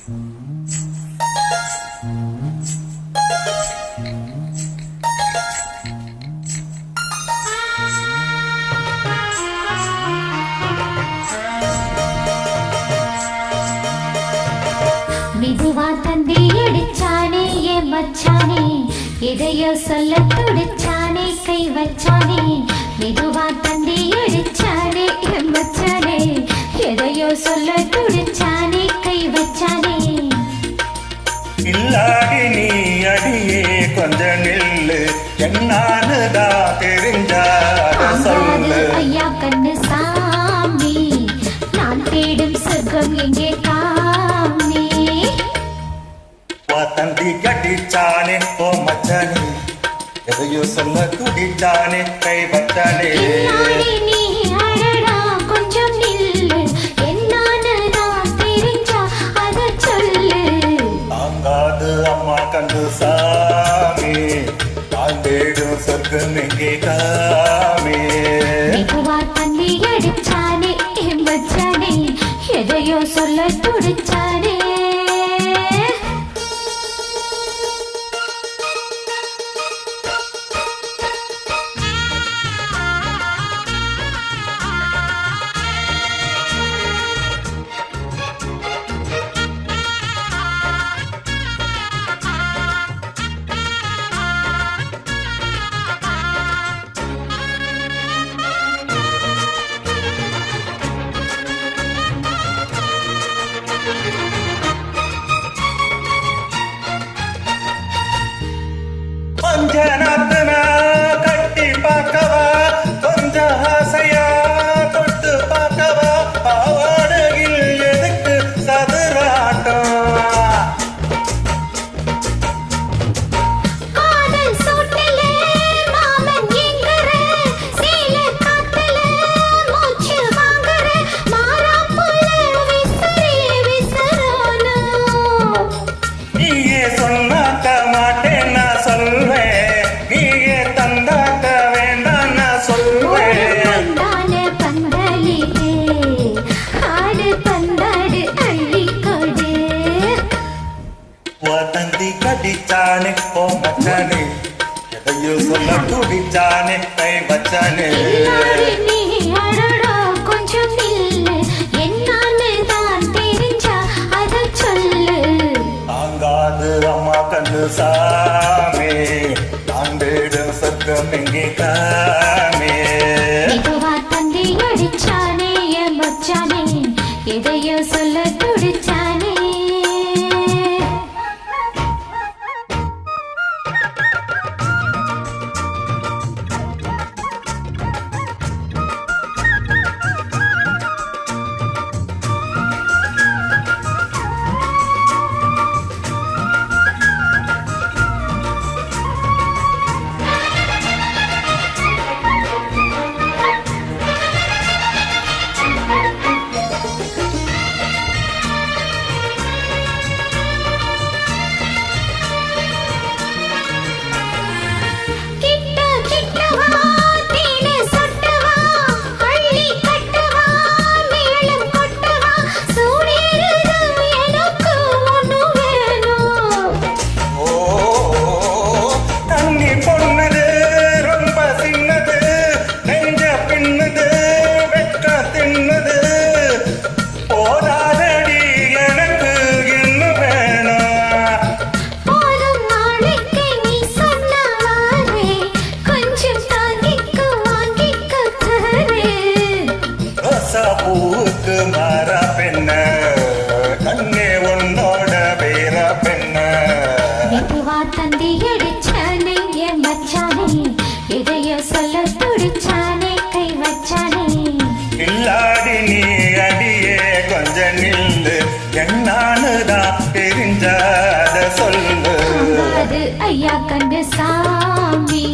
மெதுவா தந்தி அடிச்சானே என் மச்சானே, எதையோ சொல்ல துடிச்சானே கை வச்சானே. மெதுவா தந்தி அடிச்சானே என் மச்சானே, எதையோ சொல்ல துடிச்சானே கை வச்சானே. இல்லாடி நீ அடியே கொஞ்ச நில்லு, என்னானுதான் தெரிஞ்சாத சொல்லு. ஐயா கண்ணு சாமி, நான் தேடும் சொர்க்கம் எங்கே காமி. தந்தி கட்டிச்சானே ஓ மச்சானே, எதையோ சொல்ல துடிச்சானே கை வச்சானே. நீ அழடா கொஞ்சம் நில்லு, என்னானதான் தெரிஞ்சா அத சொல்லு. தாங்காது அம்மா கண்டு சாமி, நான் தேடும் சொர்க்கம் எங்கே காமி. மெதுவா தண்ணி அடிச்சானே என் மச்சானே, எதையோ சொல்ல துடிச்சானே. பஞ்சநாத்தன கட்டி பார்க்கவா, கொஞ்சம் ஆசையா தொட்டு பார்க்கவா, பாவாடகில் எதுக்கு சதுராட்டம். நீயே சொன்னாக்க மாட்டேன் நான் சொல்வேன், நீயே தந்தாக்க வேண்டாம் நான் சொல்வேன். தந்தி கடிச்சானே ஓ மச்சானே, எதையோ சொல்ல துடிச்சானே கை வச்சானே. கொஞ்சம் நில்லு, என்னான்னுதான் தெரிஞ்சா அத சொல்லு. தாங்காது அம்மா கண்ணு சாமி, நான் தேடும் சொர்க்கம் எங்கே காமி. மெதுவா தந்தி அடிச்சானே என் மச்சானே, எதையோ சொல்ல துடிச்சானே. பூவுக்கு மாறா பெண்ண, கண்ணே உன்னோட பேர பெண்ண. மெதுவா தந்தி அடிச்சானே என் மச்சானே, எதையோ சொல்ல துடிச்சானே கை வச்சானே. இல்லாடி நீ அடியே கொஞ்ச நில்லு, என்னானுதான் தெரிஞ்சாத சொல்லு. ஐயா கண்டு சாமி,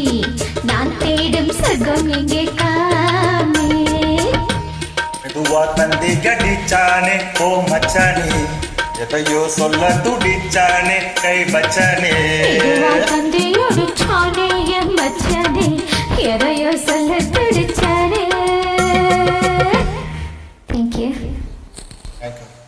நான் தேடும் சொர்க்கம் எங்கே காமி. மெதுவா தந்தி கடிச்சானே ஓ மச்சானே, எதையோ சொல்ல துடிச்சானே கை வச்சானே. தந்தி அடிச்சானே என் மச்சானே, எதையோ சொல்ல துடிச்சானே. Thank you. Thank you.